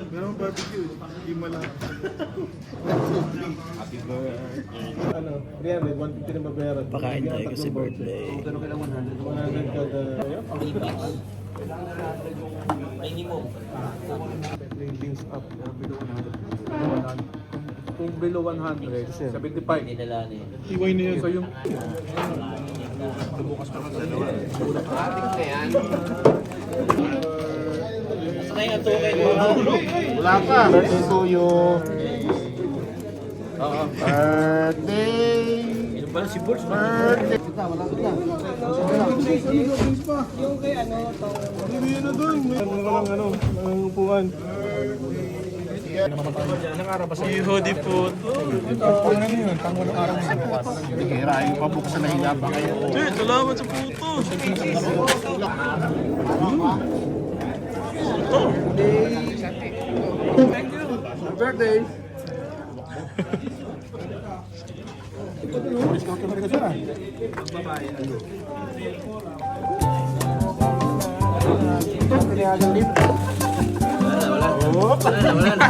Meron barbecue. Hindi malaki. Happy birthday. Ano? 300, 150 na babayaran. Pakain tayo kasi birthday. Pero kailangan 100 kada. Minimum. Things up. Below 100. Kung below 100, 75. Hindi nila ano yun. Iway na yun. So yung... Saan yung atukay mo? Wala ka. Birthday to you. Birthday. Ilan pala si Bulls? Birthday. Yung kay ano, Hindi na doon. Walang ano, walang upuan. Ilang araw ba sa Hodi po to? Ano yun? Tango ng araw sa bukas. Hira, yung pabuksan na higa pa kayo. Salamat sa puto. Thank you. Happy birthday. Discount ka mereka sana. Pinihagang lip. Wala na.